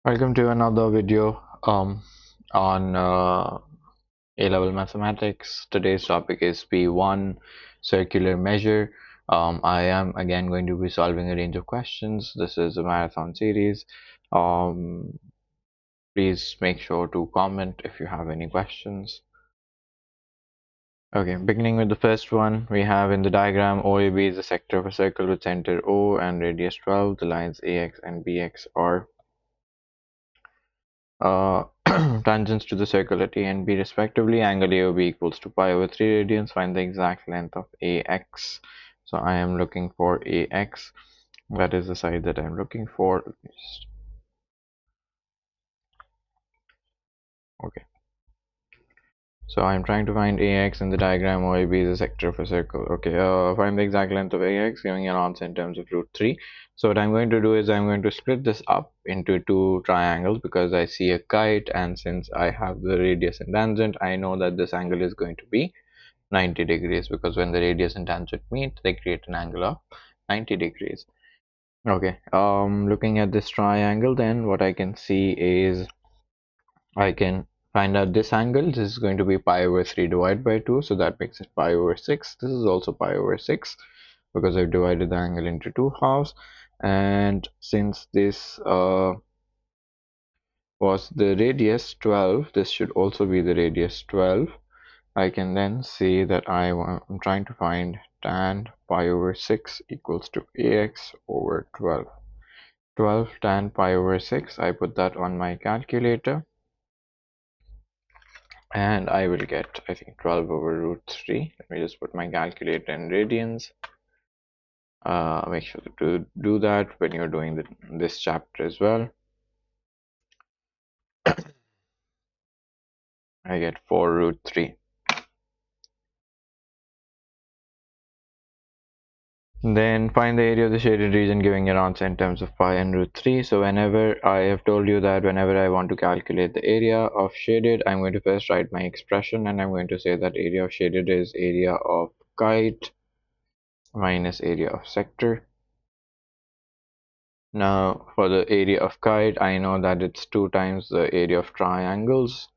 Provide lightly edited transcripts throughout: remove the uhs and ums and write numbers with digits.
Welcome to another video on A-level mathematics. Today's topic is P1 circular measure. I am again going to be solving a range of questions. This is a marathon series. Um, Please make sure to comment if you have any questions. Okay, beginning with the first one, we have in the diagram OAB is the sector of a circle with center O and radius 12. The lines AX and BX are uh, tangents to the circle at A and B respectively. Angle AOB equals to pi over 3 radians. Find the exact length of AX. So I am looking for AX. That is the side that I'm looking for. Okay. So I'm trying to find AX in the diagram. OAB is a sector of a circle. Okay, find the exact length of AX, giving an answer in terms of root 3. So what I'm going to do is I'm going to split this up into two triangles because I see a kite, and since I have the radius and tangent, I know that this angle is going to be 90 degrees because when the radius and tangent meet, they create an angle of 90 degrees. Okay, looking at this triangle, then what I can see is I can find out this angle. This is going to be pi over 3 divided by 2, so that makes it pi over 6. This is also pi over 6 because I've divided the angle into two halves. And since this was the radius 12, this should also be the radius 12. I can then see that I'm trying to find tan pi over 6 equals to ax over 12. 12 tan pi over 6, I put that on my calculator and I will get, I think, 12 over root 3. Let me just put my calculator in radians. Make sure to do that when you're doing this chapter as well. I get 4 root 3. Then find the area of the shaded region, giving your answer in terms of pi and root 3. So whenever I have told you that whenever I want to calculate the area of shaded, I'm going to first write my expression and I'm going to say that area of shaded is area of kite minus area of sector. Now for the area of kite, I know that it's 2 times the area of triangles,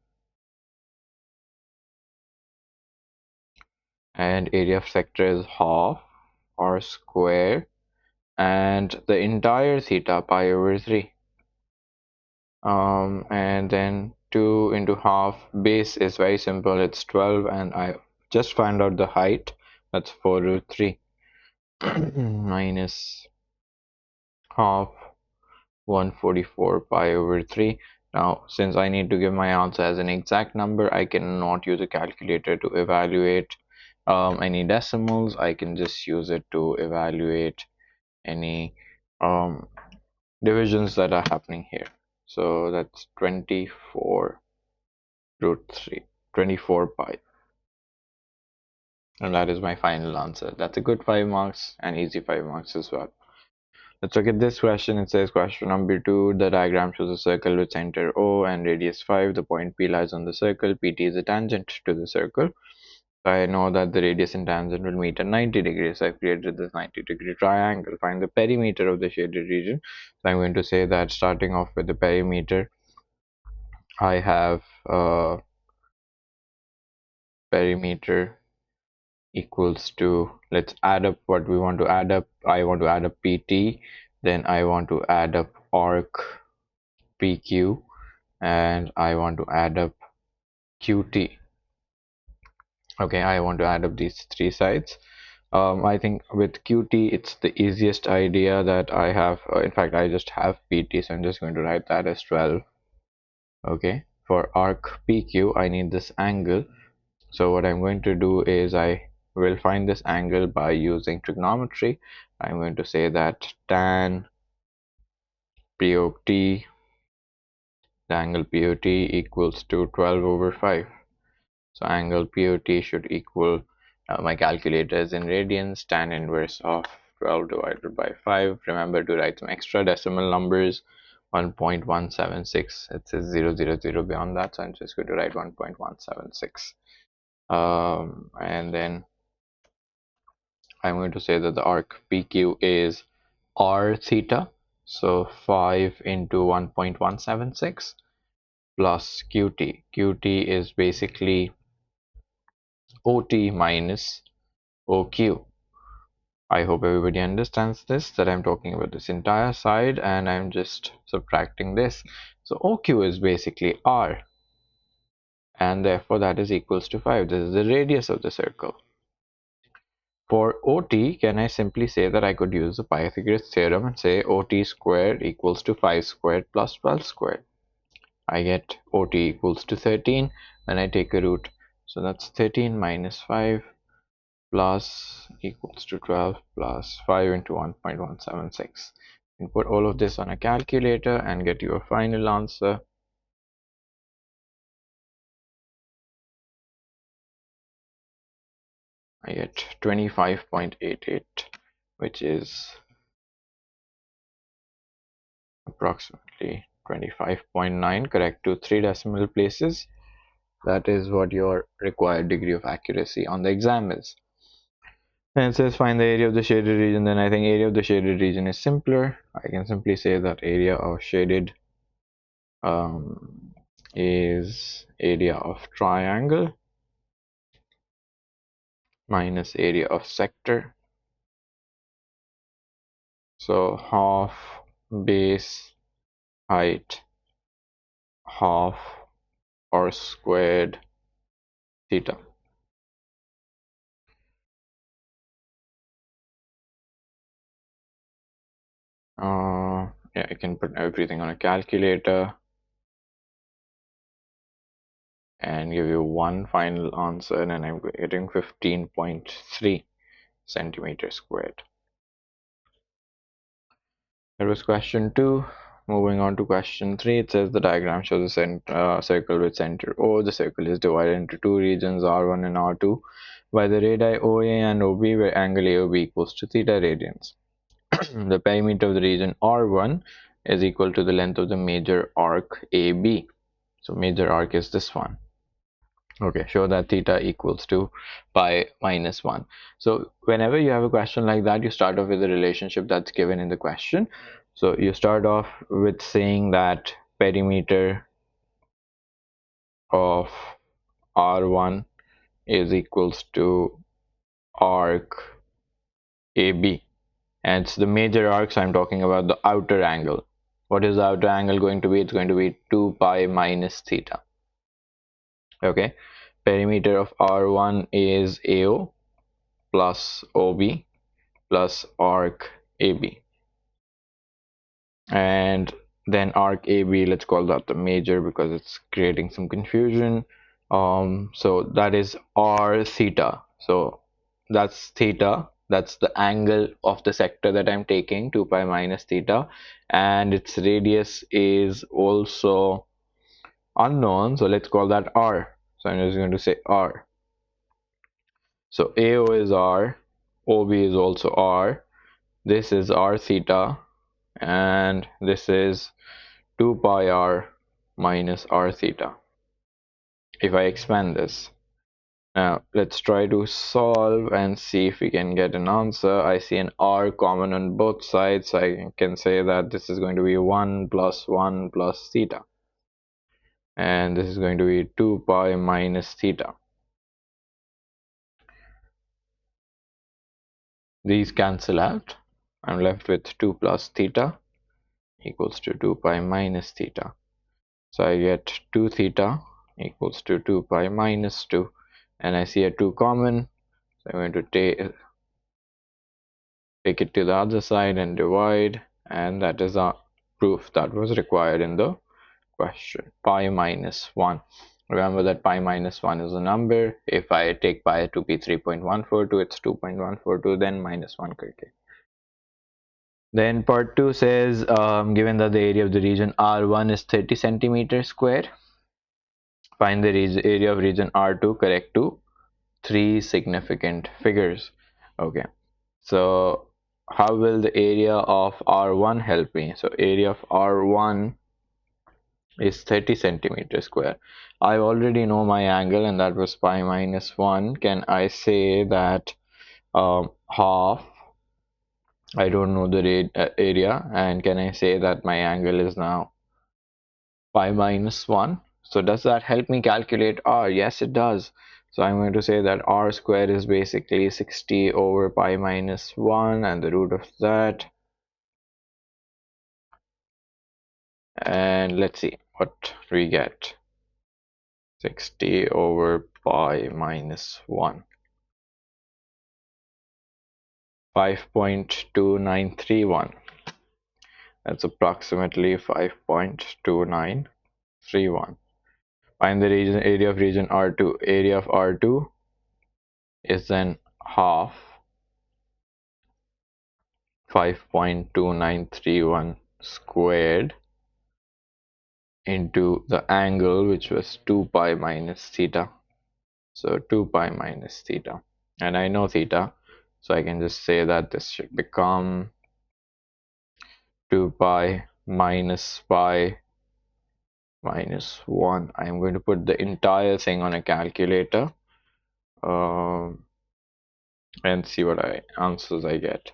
and area of sector is half or square, and the entire theta pi over 3. And then 2 into half, base is very simple, it's 12, and I just found out the height, that's 4 root 3 minus half, 144 pi over 3. Now since I need to give my answer as an exact number, I cannot use a calculator to evaluate any decimals. I can just use it to evaluate any um, divisions that are happening here. So that's 24 root 3, 24 pi, and that is my final answer. That's a good 5 marks and easy 5 marks as well. Let's look at this question. It says question number 2, the diagram shows a circle with center O and radius 5. The point P lies on the circle. PT is a tangent to the circle. I know that the radius and tangent will meet at 90 degrees. So I've created this 90-degree triangle. Find the perimeter of the shaded region. So I'm going to say that starting off with the perimeter, I have perimeter equals to, let's add up what we want to add up. I want to add up PT, then I want to add up arc PQ, and I want to add up QT. Okay, I want to add up these three sides. I think with QT it's the easiest idea that I have. In fact, I just have PT, so I'm just going to write that as 12. Okay, for arc PQ I need this angle, so what I'm going to do is I will find this angle by using trigonometry. I'm going to say that tan POT, the angle POT equals to 12 over 5. So angle POT should equal, my calculator is in radians, tan inverse of 12 divided by 5. Remember to write some extra decimal numbers, 1.176. It says 000 beyond that, so I'm just going to write 1.176. And then I'm going to say that the arc PQ is r theta. So 5 into 1.176 plus QT. QT is basically OT minus OQ. I hope everybody understands this, that I'm talking about this entire side and I'm just subtracting this. So OQ is basically R, and therefore that is equals to 5. This is the radius of the circle. For OT, can I simply say that I could use the Pythagoras theorem and say OT squared equals to 5 squared plus 12 squared. I get OT equals to 13 when I take a root. So that's 13 minus 5 plus equals to 12 plus 5 into 1.176. You can put all of this on a calculator and get your final answer. I get 25.88, which is approximately 25.9, correct to 3 decimal places. That is what your required degree of accuracy on the exam is. And it says find the area of the shaded region. Then I think area of the shaded region is simpler. I can simply say that area of shaded is area of triangle minus area of sector. So half base height half r squared theta. Yeah, I can put everything on a calculator and give you one final answer, and I'm getting 15.3 centimeters squared. That was question 2. Moving on to question 3, it says the diagram shows a circle with center O. The circle is divided into two regions, R1 and R2, by the radii OA and OB, where angle AOB equals to theta radians. The perimeter of the region R1 is equal to the length of the major arc AB. So major arc is this one. Okay, show that theta equals to pi minus 1. So whenever you have a question like that, you start off with the relationship that's given in the question. So you start off with saying that perimeter of R1 is equals to arc AB. And it's the major arc, so I'm talking about the outer angle. What is the outer angle going to be? It's going to be 2 pi minus theta. Okay, perimeter of R1 is AO plus OB plus arc AB, and then arc AB, let's call that the major because it's creating some confusion. So that is r theta. So that's theta, that's the angle of the sector that I'm taking, 2 pi minus theta, and its radius is also unknown, so let's call that r. So I'm just going to say r. So AO is r, OB is also r, this is r theta, and this is 2 pi r minus r theta. If I expand this, now let's try to solve and see if we can get an answer. I see an r common on both sides, so I can say that this is going to be 1 plus 1 plus theta, and this is going to be 2 pi minus theta. These cancel out. I'm left with 2 plus theta equals to 2 pi minus theta. So I get 2 theta equals to 2 pi minus 2, and I see a 2 common, so I'm going to take it to the other side and divide, and that is our proof that was required in the question. Pi minus 1. Remember that pi minus 1 is a number. If I take pi to be 3.142, it's 2.142, then minus 1 करके. Then part 2 says, given that the area of the region R1 is 30 centimeters square, find the area of region R2 correct to 3 significant figures. Okay, so how will the area of R1 help me? So area of R1 is 30 centimeters square. I already know my angle, and that was pi minus 1. Can I say that half I don't know the area, and can I say that my angle is now pi minus 1? So does that help me calculate r? Yes, it does. So I'm going to say that r squared is basically 60 over pi minus 1 and the root of that. And let's see what we get. 60 over pi minus 1. 5.2931. That's approximately 5.2931. Find the area of region R2. Area of R2 is then half 5.2931 squared into the angle, which was 2 pi minus theta. So 2 pi minus theta. And I know theta, so I can just say that this should become 2 pi minus 1. I'm going to put the entire thing on a calculator and see what answers I get.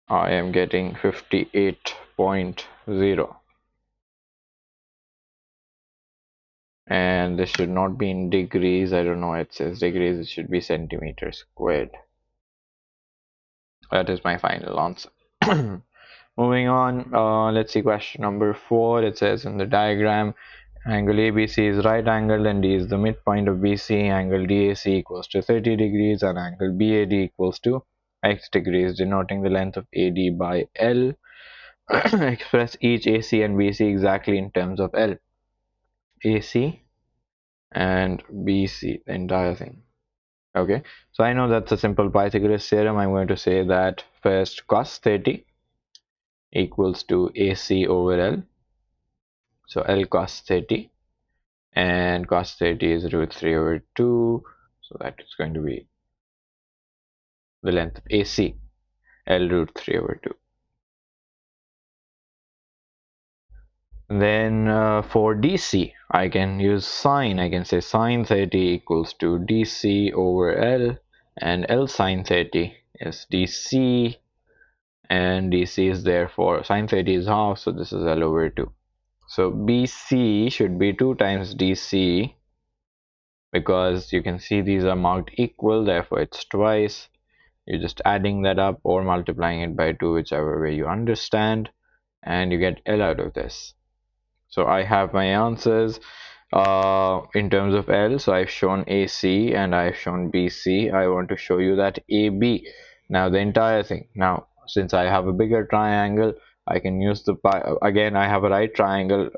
I am getting 58.0, and this should not be in degrees. I don't know why it says degrees, it should be centimeters squared. That is my final answer. Moving on, let's see question number 4. It says in the diagram, angle ABC is right angled and D is the midpoint of BC. Angle DAC equals to 30 degrees and angle BAD equals to x degrees, denoting the length of AD by L. Express each AC and BC exactly in terms of L. AC and BC, the entire thing. Okay, so I know that's a simple Pythagoras theorem. I'm going to say that first cos 30 equals to AC over L. So L cos 30, and cos 30 is root 3 over 2. So that is going to be the length of AC, L root 3 over 2. Then for DC, I can use sine. I can say sine 30 equals to DC over L, and L sine 30 is DC, and DC is therefore sine 30 is half, so this is L over 2. So BC should be 2 times DC, because you can see these are marked equal, therefore it's twice. You're just adding that up or multiplying it by 2, whichever way you understand, and you get L out of this. So I have my answers in terms of L. So I've shown AC and I've shown BC. I want to show you that AB. Now the entire thing. Now since I have a bigger triangle, I can use the again I have a right triangle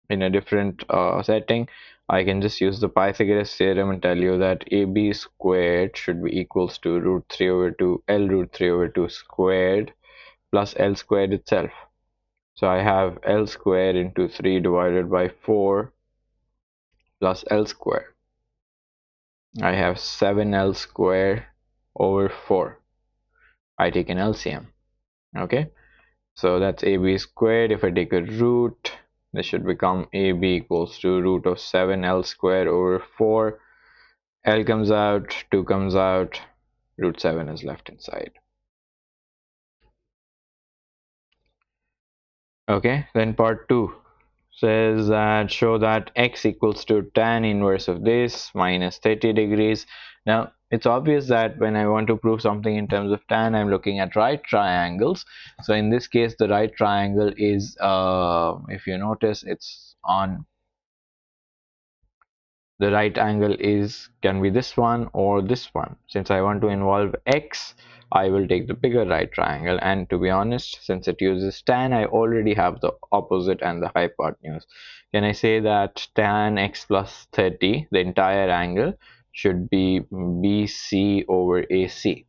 in a different setting. I can just use the Pythagoras theorem and tell you that AB squared should be equals to root 3 over 2 L root 3 over 2 squared plus L squared itself. So I have L squared into 3 divided by 4 plus L squared. I have 7L squared over 4. I take an LCM. Okay, so that's AB squared. If I take a root, this should become AB equals to root of 7L squared over 4. L comes out, 2 comes out, root 7 is left inside. Okay, then part 2 says that show that x equals to tan inverse of this minus 30 degrees. Now it's obvious that when I want to prove something in terms of tan, I'm looking at right triangles. So in this case the right triangle is if you notice, it's on the right angle is can be this one or this one. Since I want to involve x, I will take the bigger right triangle, and to be honest, since it uses tan, I already have the opposite and the hypotenuse. Can I say that tan x plus 30, the entire angle, should be BC over AC?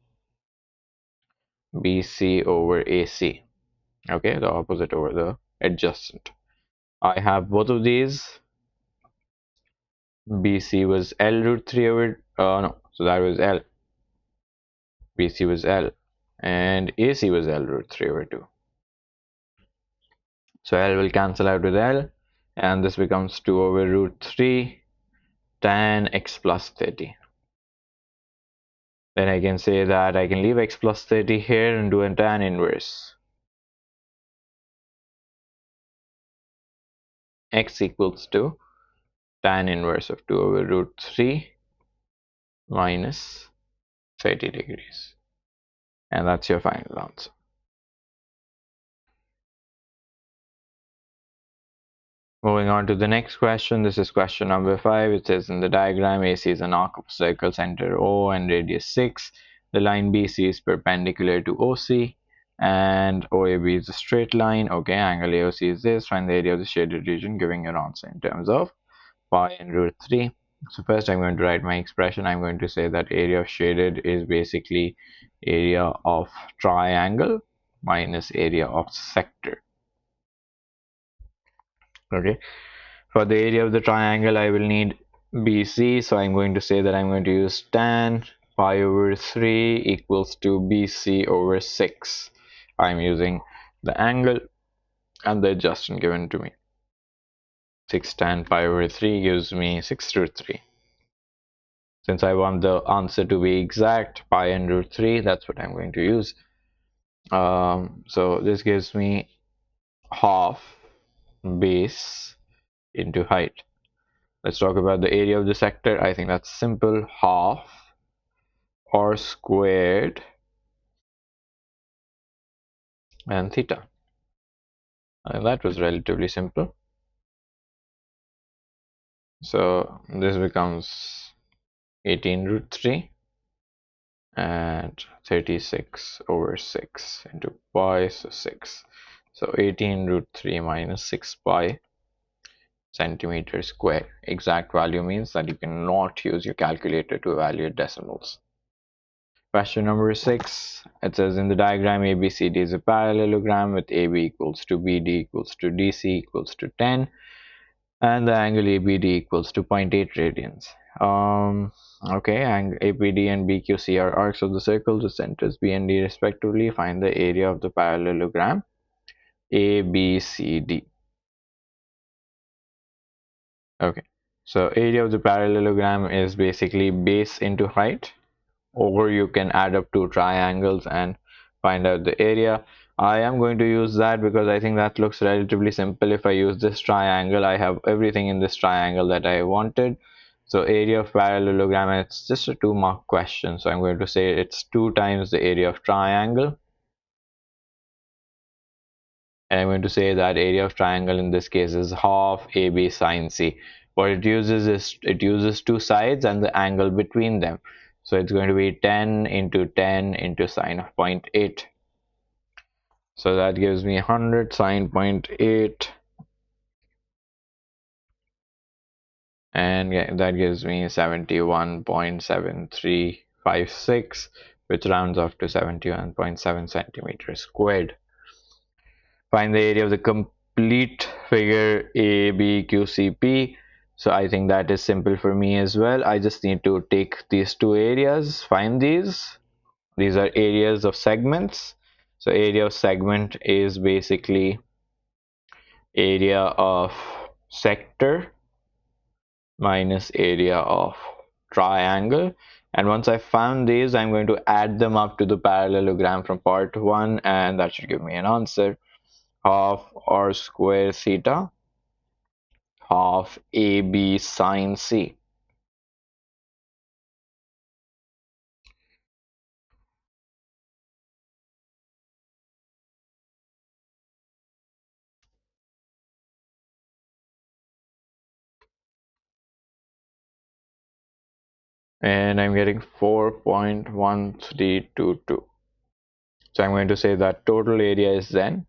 BC over AC. Okay, the opposite over the adjacent. I have both of these. BC was L root 3 over no, so that was L. BC was L and AC was L root 3 over 2. So L will cancel out with L, and this becomes 2 over root 3 tan x plus 30. Then I can say that I can leave x plus 30 here and do a tan inverse. X equals to tan inverse of 2 over root 3 minus 30 degrees. And that's your final answer. Moving on to the next question. This is question number 5. It says in the diagram AC is an arc of a circle center O and radius 6. The line BC is perpendicular to OC and OAB is a straight line. Okay, angle AOC is this. Find the area of the shaded region, giving your answer in terms of pi and root 3. So first I'm going to write my expression. I'm going to say that area of shaded is basically area of triangle minus area of sector. Okay, for the area of the triangle I will need BC, so I'm going to say that I'm going to use tan pi over 3 equals to BC over 6. I'm using the angle and the adjustment given to me. 6 tan pi over 3 gives me 6 root 3. Since I want the answer to be exact, pi and root 3, that's what I'm going to use. So this gives me half base into height. Let's talk about the area of the sector. I think that's simple. Half r squared and theta. And that was relatively simple. So this becomes 18 root 3 and 36 over 6 into pi, so 6. So 18 root 3 minus 6 pi centimeter square. Exact value means that you cannot use your calculator to evaluate decimals. Question number 6. It says in the diagram ABCD is a parallelogram with AB equals to BD equals to DC equals to 10 and the angle ABD equals to 0.8 radians. Okay, and ABD and BQC are arcs of the circle with centers B and D respectively. Find the area of the parallelogram ABCD. Okay, so area of the parallelogram is basically base into height, or you can add up two triangles and find out the area. I am going to use that because I think that looks relatively simple. If I use this triangle, I have everything in this triangle that I wanted. So area of parallelogram, and it's just a 2-mark question, so I'm going to say it's 2 times the area of triangle, and I'm going to say that area of triangle in this case is half AB sine C. What it uses is it uses two sides and the angle between them. So it's going to be 10 into 10 into sine of 0.8. So that gives me 100 sine 0.8, and that gives me 71.7356, which rounds off to 71.7 centimeters squared. Find the area of the complete figure ABQCP. So I think that is simple for me as well. I just need to take these two areas, find these. These are areas of segments. So area of segment is basically area of sector minus area of triangle. And once I found these, I'm going to add them up to the parallelogram from part 1, and that should give me an answer. Half r square theta half AB sine C. And I'm getting 4.1322. So I'm going to say that total area is then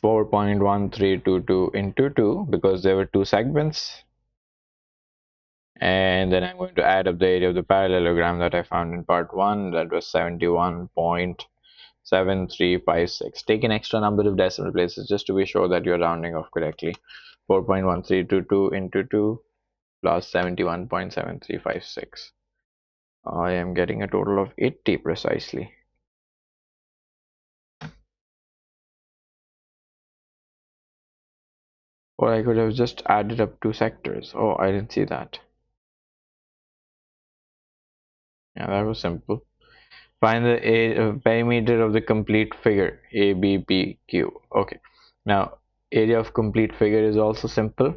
4.1322 into 2 because there were two segments. And then I'm going to add up the area of the parallelogram that I found in part 1. That was 71.7356. Take an extra number of decimal places just to be sure that you're rounding off correctly. 4.1322 into 2 plus 71.7356. I am getting a total of 80 precisely. Or I could have just added up two sectors. Oh, I didn't see that. Yeah, that was simple. Find the perimeter of the complete figure ABPQ. Okay. Now, area of complete figure is also simple.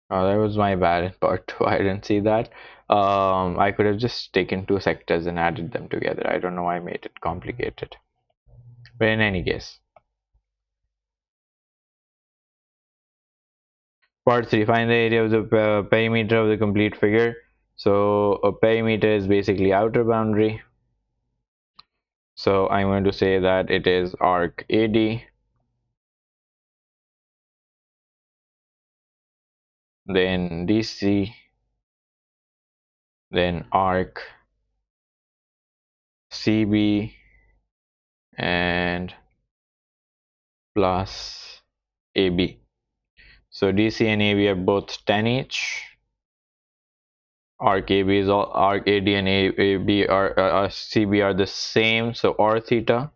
Oh, that was my bad in part two. I didn't see that. I could have just taken two sectors and added them together. I don't know why I made it complicated. But in any case, part three, find the area of the perimeter of the complete figure. So a perimeter is basically outer boundary. So I'm going to say that it is arc AD, then DC, then arc CB, and plus AB. So DC and AB are both 10 each. Arc AB is all, arc AD and AB are CB are the same, so r theta,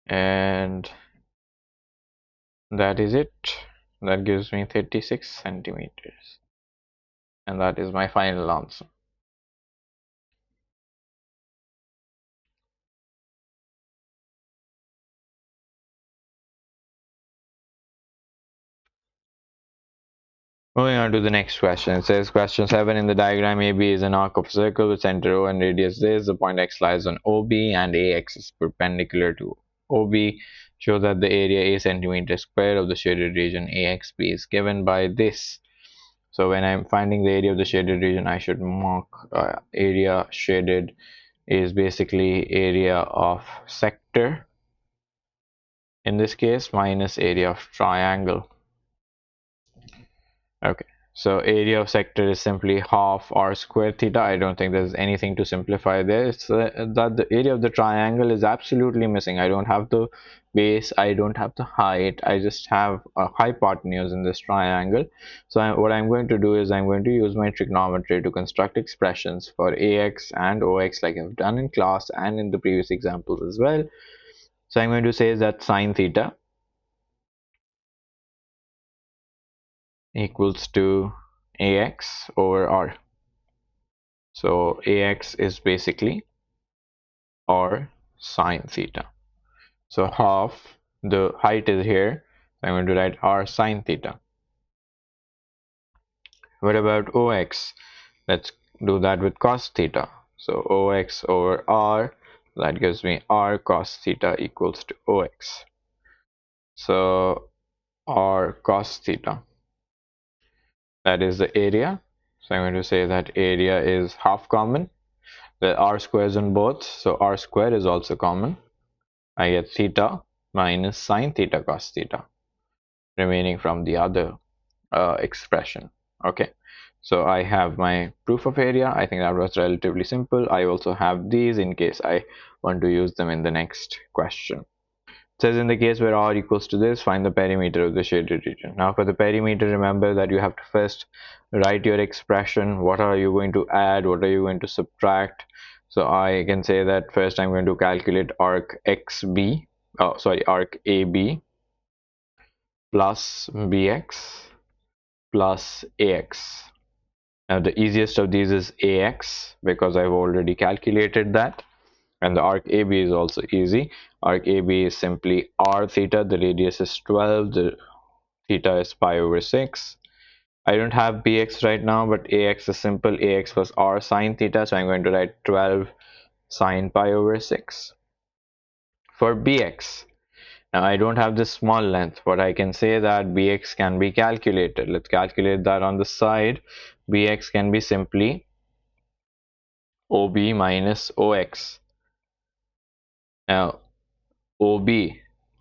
and that is it. That gives me 36 centimeters, and that is my final answer. Moving on to the next question. It says question 7, in the diagram AB is an arc of a circle with center O and radius this. The point X lies on OB and AX is perpendicular to OB. Show that the area A centimeter square of the shaded region AXB is given by this. So when I'm finding the area of the shaded region, I should mark area shaded is basically area of sector, in this case, minus area of triangle. Okay, so area of sector is simply half r square theta. I don't think there's anything to simplify there. It's that the area of the triangle is absolutely missing. I don't have the base, I don't have the height, I just have a hypotenuse in this triangle. So what I'm going to do is I'm going to use my trigonometry to construct expressions for AX and OX like I've done in class and in the previous examples as well. So I'm going to say that sine theta equals to AX over R. So AX is basically R sine theta. So half the height is here. So I'm going to write R sine theta. What about OX? Let's do that with cos theta. So OX over R, that gives me R cos theta equals to OX. So R cos theta, that is the area. So I'm going to say that area is half common. The R squares on both, so R square is also common. I get theta minus sine theta cos theta remaining from the other expression. Okay, so I have my proof of area. I think that was relatively simple. I also have these in case I want to use them in the next question. It says in the case where r equals to this, find the perimeter of the shaded region. Now for the perimeter, remember that you have to first write your expression. What are you going to add? What are you going to subtract? So I can say that first I'm going to calculate arc XB, arc AB plus BX plus AX. Now the easiest of these is AX because I've already calculated that. And the arc AB is also easy. Arc AB is simply r theta, the radius is 12, the theta is pi over 6. I don't have bx right now, but ax is simple. Ax was r sine theta, so I'm going to write 12 sine pi over 6. For bx, now I don't have this small length, but I can say that bx can be calculated. Let's calculate that on the side. Bx can be simply OB minus OX. Now OB,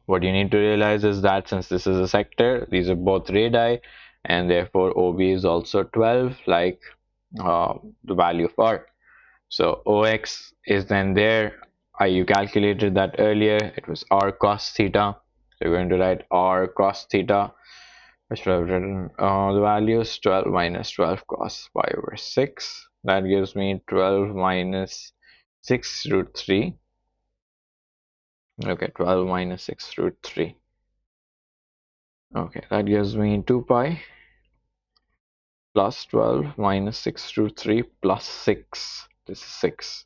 what you need to realize is that since this is a sector, these are both radii, and therefore OB is also 12, like the value of R. So OX is then there. You calculated that earlier. It was R cos theta. So you're going to write R cos theta. I should have written the value is 12 minus 12 cos pi over 6. That gives me 12 minus 6 root 3. Okay, 12 minus 6 root 3. Okay, that gives me 2 pi plus 12 minus 6 root 3 plus 6. This is 6.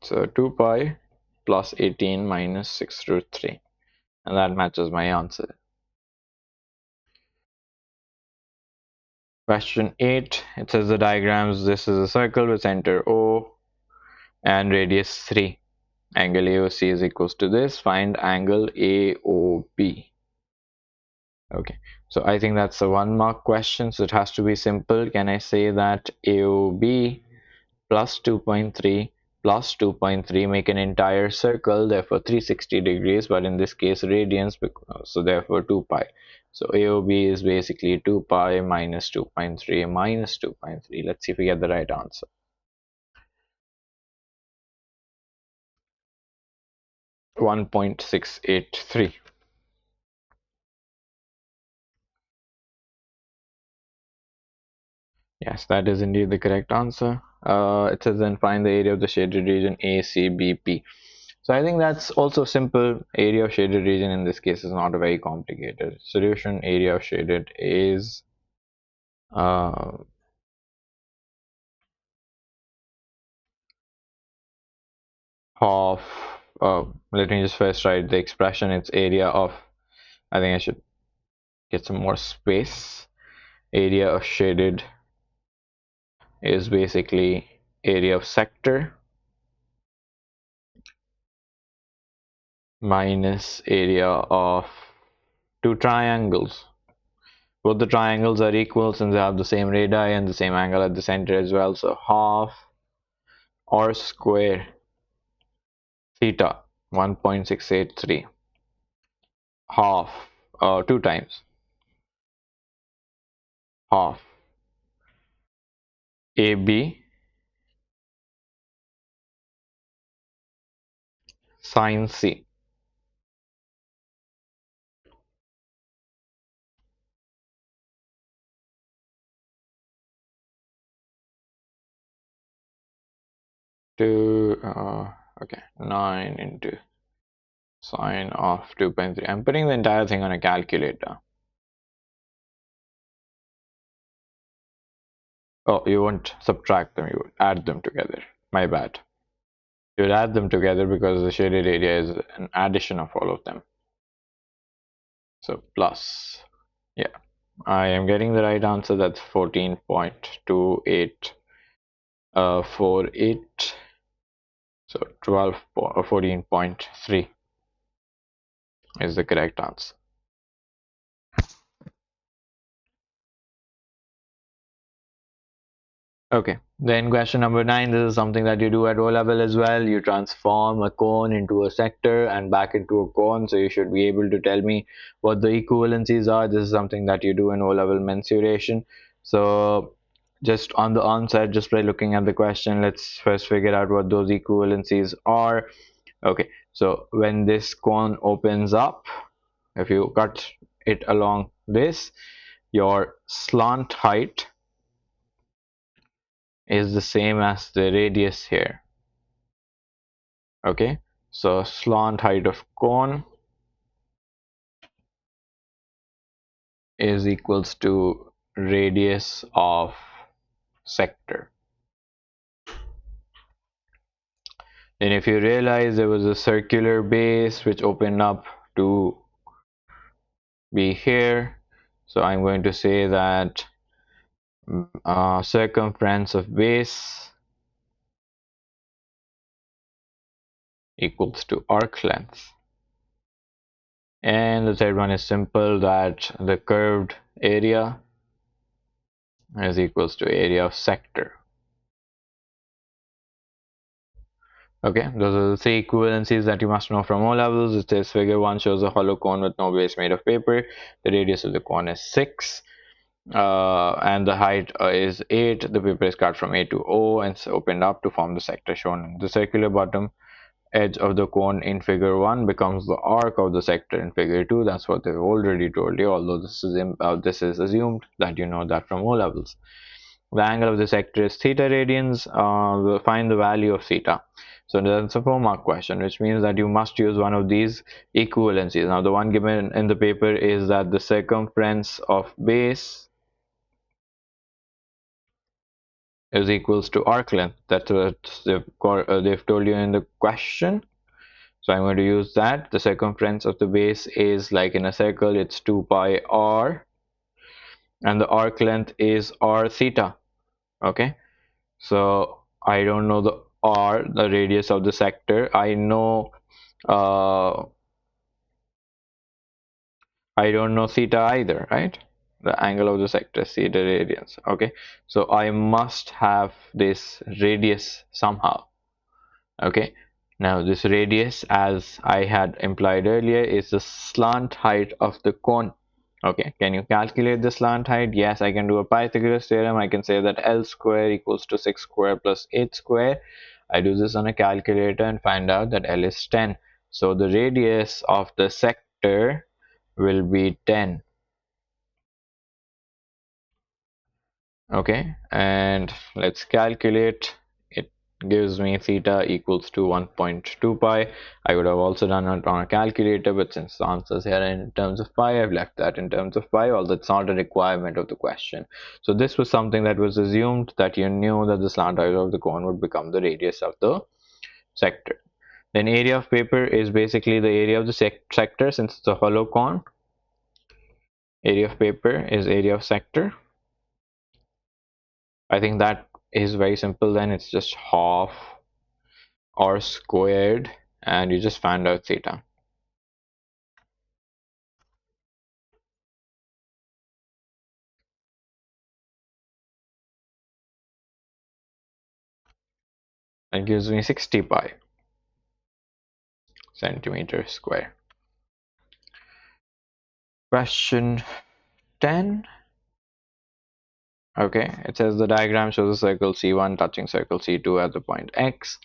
So 2 pi plus 18 minus 6 root 3. And that matches my answer. Question 8. It says the diagrams. This is a circle with center O and radius 3. Angle AOC is equals to this. Find angle AOB. Okay, so I think that's a 1 mark question, so it has to be simple. Can I say that AOB plus 2.3 plus 2.3 make an entire circle, therefore 360 degrees, but in this case radians, so therefore 2 pi. So AOB is basically 2 pi minus 2.3 minus 2.3. Let's see if we get the right answer. 1.683. Yes, that is indeed the correct answer. It says then find the area of the shaded region ACBP. So I think that's also simple. Area of shaded region in this case is not a very complicated solution. Area of shaded is half. Let me just first write the expression. It's area of. I think I should get some more space. Area of shaded is basically area of sector minus area of two triangles. Both the triangles are equal since they have the same radii and the same angle at the center as well. So half r square theta 1.683 half 2 times half AB sine C. Okay, 9 into sine of 2.3. I'm putting the entire thing on a calculator. Oh, you won't subtract them, you would add them together. My bad. You would add them together because the shaded area is an addition of all of them. So plus, yeah, I am getting the right answer. That's 14.2848. So 12 or 14.3 is the correct answer. Okay, then question number 9. This is something that you do at O level as well. You transform a cone into a sector and back into a cone. So you should be able to tell me what the equivalencies are. This is something that you do in O level mensuration. So just on the onset, just by looking at the question, let's first figure out what those equivalencies are. Okay, so when this cone opens up, if you cut it along this, your slant height is the same as the radius here. Okay, so slant height of cone is equals to radius of sector. Then if you realize there was a circular base which opened up to be here, so I'm going to say that circumference of base equals to arc length. And the third one is simple, that the curved area is equals to area of sector. Okay, those are the 3 equivalencies that you must know from O levels. It says figure 1 shows a hollow cone with no base made of paper. The radius of the cone is 6 and the height is 8. The paper is cut from A to O and opened up to form the sector shown. The circular bottom edge of the cone in figure 1 becomes the arc of the sector in figure 2. That's what they've already told you, although this is assumed that you know that from O levels. The angle of the sector is theta radians. We'll find the value of theta. So that's a 4-mark question, which means that you must use one of these equivalencies. Now the one given in the paper is that the circumference of base is equals to arc length. That's what they've told you in the question. So I'm going to use that. The circumference of the base is, like in a circle, it's 2 pi r, and the arc length is r theta. Okay, so I don't know the r, the radius of the sector. Uh, I don't know theta either, right? The angle of the sector, theta radians. Okay, so I must have this radius somehow. Okay, now this radius, as I had implied earlier, is the slant height of the cone. Okay, can you calculate the slant height? Yes, I can do a Pythagoras theorem. I can say that L square equals to 6 square plus 8 square. I do this on a calculator and find out that L is 10. So the radius of the sector will be 10. Okay, and let's calculate. It gives me theta equals to 1.2 pi. I would have also done it on a calculator, but since the answers here are in terms of pi, I've left that in terms of pi, although it's not a requirement of the question. So this was something that was assumed, that you knew that the slant height of the cone would become the radius of the sector. Then area of paper is basically the area of the sector, since it's a hollow cone. Area of paper is area of sector. I think that is very simple. Then it's just half r squared, and you just find out theta. That gives me 60 pi centimeter square. Question 10. Okay, it says the diagram shows a circle C1 touching circle C2 at the point X.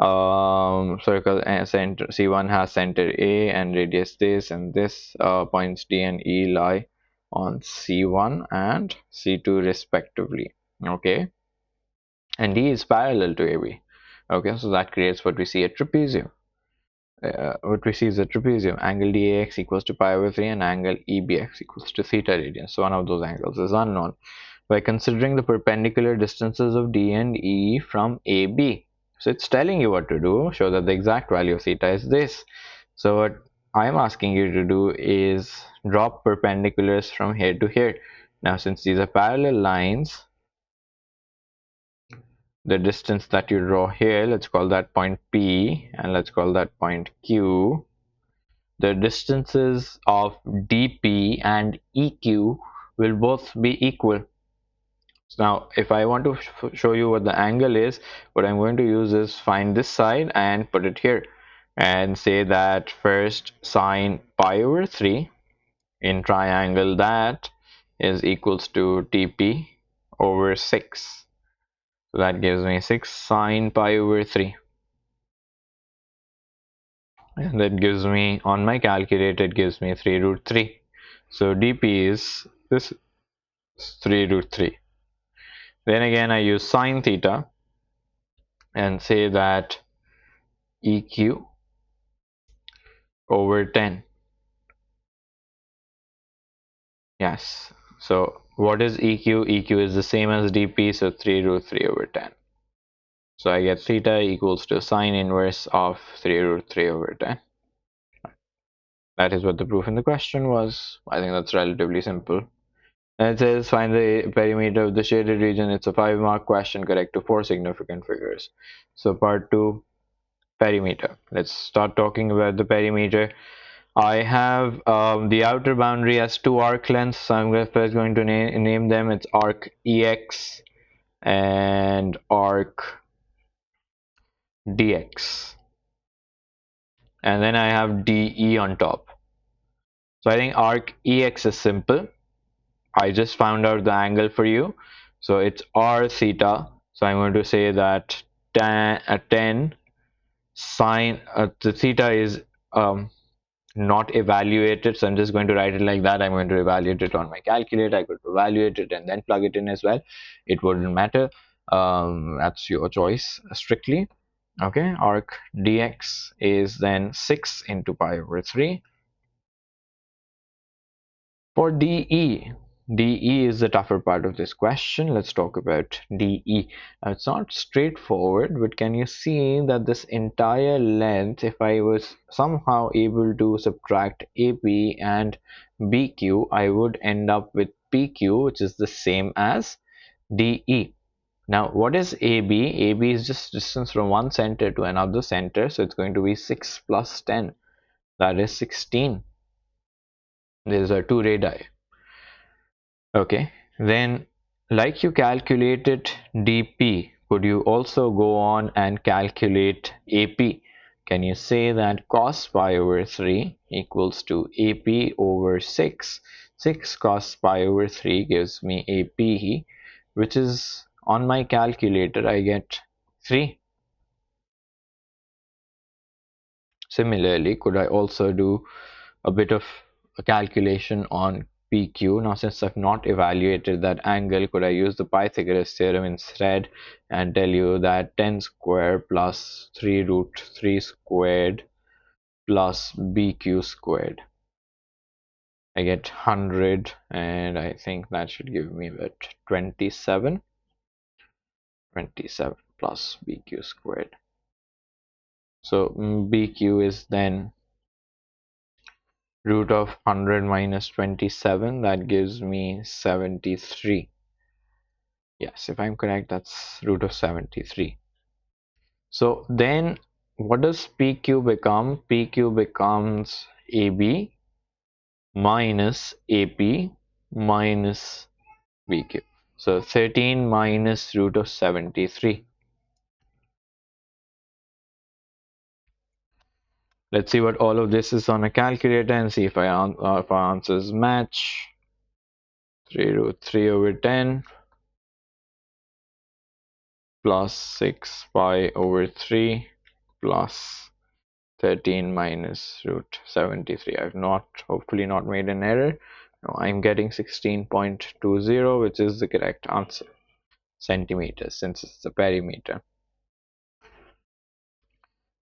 Circle center C1 has center A and radius this, and this. Points D and E lie on C1 and C2 respectively. Okay, and D is parallel to AB. Okay, so that creates what we see a trapezium. What we see is a trapezium. Angle DAX equals to pi over 3 and angle EBX equals to theta radians. So one of those angles is unknown. By considering the perpendicular distances of D and E from AB. So it's telling you what to do. Show that the exact value of theta is this. So what I'm asking you to do is drop perpendiculars from here to here. Now since these are parallel lines, the distance that you draw here, let's call that point P, and let's call that point Q. The distances of dP and EQ will both be equal. So now if I want to show you what the angle is, what I'm going to use is find this side and put it here and say that first sine pi over 3 in triangle that is equals to TP over 6. So that gives me 6 sine pi over 3. And that gives me, on my calculator, it gives me 3 root 3. So dP is this 3 root 3. Then again I use sine theta and say that EQ over 10. Yes. So what is EQ? EQ is the same as dP, so 3 root 3 over 10. So I get theta equals to sine inverse of 3 root 3 over 10. That is what the proof in the question was. I think that's relatively simple. And it says find the perimeter of the shaded region. It's a 5-mark question, correct to 4 significant figures. So part 2, perimeter. Let's start talking about the perimeter. I have the outer boundary as 2 arc lengths, so I'm first going to name them. It's arc EX and arc DX, and then I have DE on top. So I think arc EX is simple. I just found out the angle for you, so it's r theta. So I'm going to say that 10 sine the theta is not evaluated, so I'm just going to write it like that. I'm going to evaluate it on my calculator. I could evaluate it and then plug it in as well. It wouldn't matter. That's your choice strictly. Okay, arc dx is then 6 into pi over 3. For DE, DE is the tougher part of this question. Let's talk about DE. Now, it's not straightforward, but can you see that this entire length, if I was somehow able to subtract AP and BQ, I would end up with PQ, which is the same as DE. Now, what is AB? AB is just distance from one center to another center, so it's going to be 6 plus 10. That is 16. These are two radii. Okay, then like you calculated dp, could you also go on and calculate ap? Can you say that cos pi over 3 equals to ap over 6? 6 cos pi over 3 gives me ap, which is on my calculator I get 3. Similarly, could I also do a bit of a calculation on PQ? Now, since I've not evaluated that angle, could I use the Pythagoras theorem instead and tell you that 10 squared plus 3 root 3 squared plus BQ squared? I get 100, and I think that should give me about 27. 27 plus BQ squared. So BQ is then root of 100 minus 27, that gives me 73. Yes, if I'm correct, that's root of 73. So then what does PQ become? PQ becomes AB minus AP minus BQ. So 13 minus root of 73. Let's see what all of this is on a calculator and see if if our answers match. 3 root 3 over 10 plus 6 pi over 3 plus 13 minus root 73. I've hopefully not made an error. No, I'm getting 16.20, which is the correct answer. Centimeters, since it's the perimeter.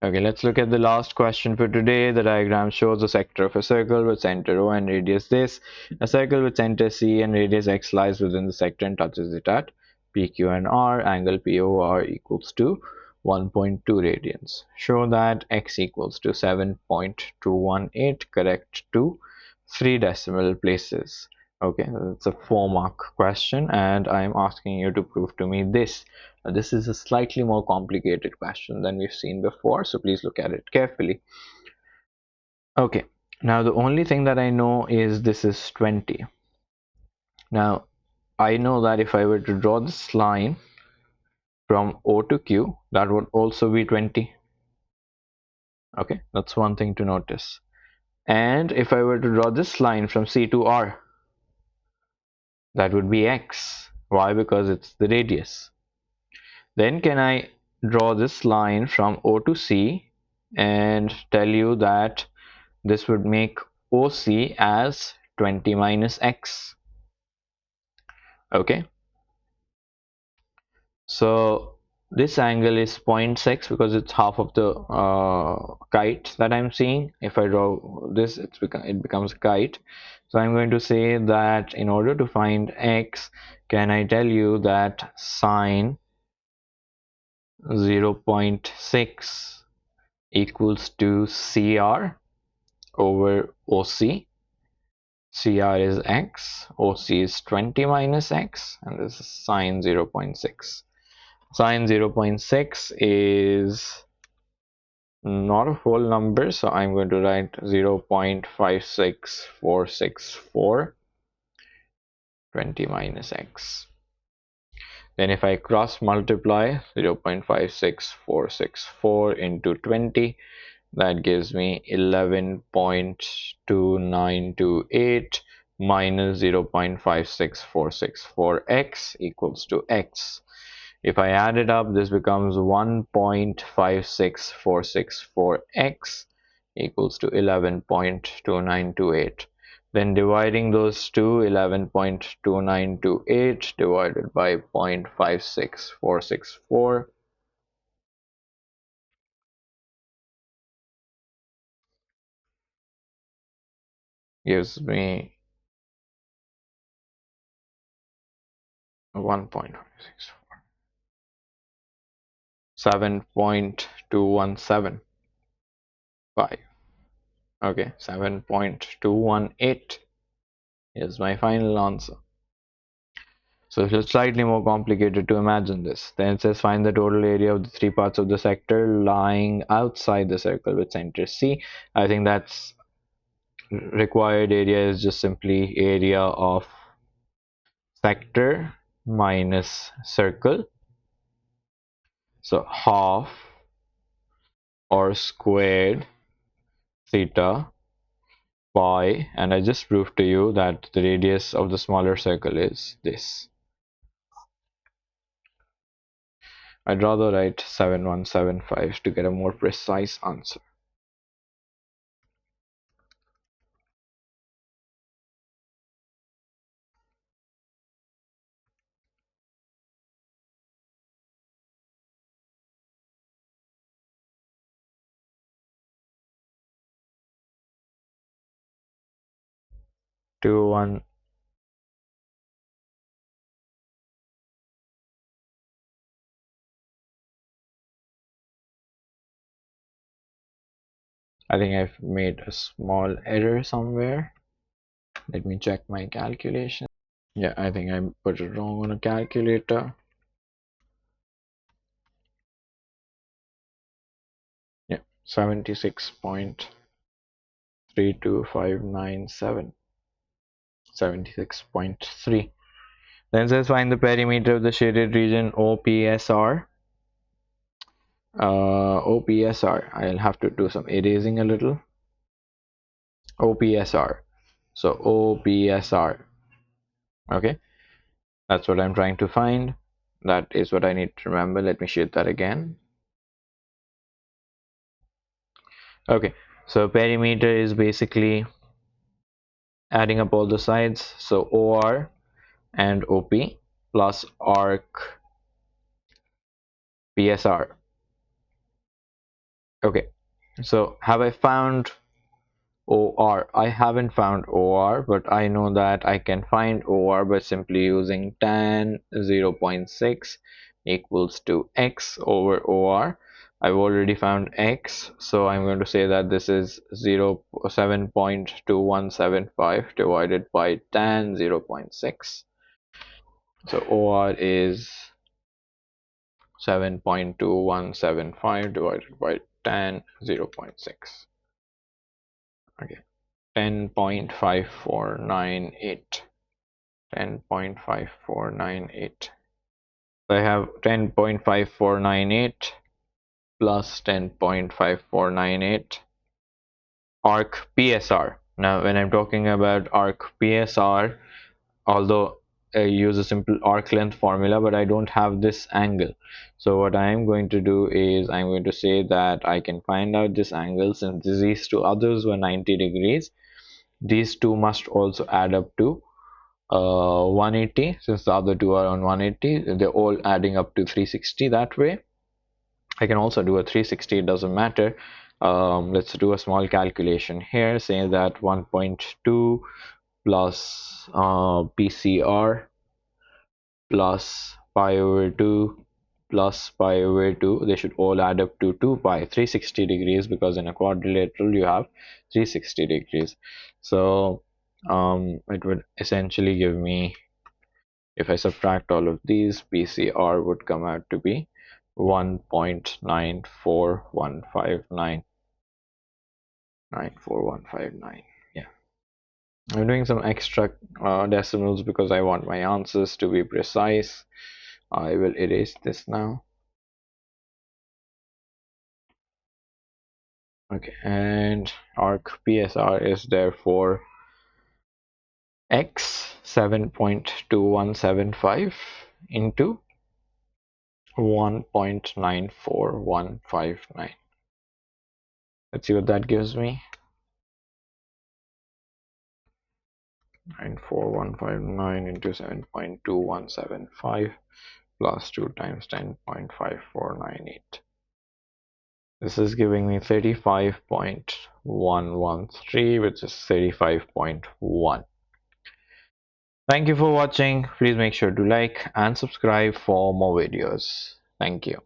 Okay, let's look at the last question for today. The diagram shows a sector of a circle with center O and radius this. A circle with center C and radius x lies within the sector and touches it at PQ and R. Angle POR equals to 1.2 radians. Show that x equals to 7.218, correct to 3 decimal places. Okay, it's a 4-mark question, and I'm asking you to prove to me this. This is a slightly more complicated question than we've seen before, so please look at it carefully. Okay, now the only thing that I know is this is 20. Now, I know that if I were to draw this line from O to Q, that would also be 20. Okay, that's one thing to notice. And if I were to draw this line from C to R, that would be X. Why? Because it's the radius. Then can I draw this line from O to C and tell you that this would make OC as 20 minus X. Okay. So this angle is 0.6 because it's half of the kite that I'm seeing. If I draw this, it becomes a kite. So I'm going to say that in order to find X, can I tell you that sine 0.6 equals to CR over OC. CR is X, OC is 20 minus X, and this is sine 0.6. Sine 0.6 is not a whole number, so I'm going to write 0.56464, 20 minus X. Then if I cross multiply 0.56464 into 20, that gives me 11.2928 minus 0.56464x equals to x. If I add it up, this becomes 1.56464x equals to 11.2928. Then dividing those two, 11.2928 divided by 0.56464 gives me 1.564, 7.2175. Okay, 7.218 is my final answer. So it's slightly more complicated to imagine this. Then it says find the total area of the three parts of the sector lying outside the circle with center C. I think that's required area is just simply area of sector minus circle. So half or squared theta pi, and I just proved to you that the radius of the smaller circle is this. I'd rather write 7175 to get a more precise answer. Two one. I think I've made a small error somewhere. Let me check my calculation. Yeah, I think I put it wrong on a calculator. Yeah, 76.32597. 76.3. Then says find the perimeter of the shaded region OPSR. OPSR. I'll have to do some erasing a little. OPSR. So OPSR. Okay, that's what I'm trying to find. That is what I need to remember. Let me shoot that again. Okay, so perimeter is basically adding up all the sides. So OR and OP plus arc PSR. Okay, so have I found OR? I haven't found OR, but I know that I can find OR by simply using tan 0.6 equals to x over OR. I've already found x, so I'm going to say that this is 7.2175 divided by tan 0.6. So OR is 7.2175 divided by tan 0.6. Okay, 10.5498. 10.5498. So I have 10.5498 plus 10.5498 arc PSR. Now when I'm talking about arc PSR, although I use a simple arc length formula, but I don't have this angle. So what I am going to do is I'm going to say that I can find out this angle since these two others were 90 degrees. These two must also add up to 180. Since the other two are on 180, they're all adding up to 360 that way. I can also do a 360, it doesn't matter. Let's do a small calculation here, saying that 1.2 plus PCR plus pi over 2 plus pi over 2, they should all add up to 2 pi, 360 degrees, because in a quadrilateral you have 360 degrees. So it would essentially give me, if I subtract all of these, PCR would come out to be 1.94159. 94159. Yeah, I'm doing some extra decimals because I want my answers to be precise. I will erase this now. Okay, and arc PSR is therefore x 7.2175 into 1.94159. Let's see what that gives me. 94159 into 7.2175 plus 2 times 10.5498. This is giving me 35.113, which is 35.1. Thank you for watching. Please make sure to like and subscribe for more videos. Thank you.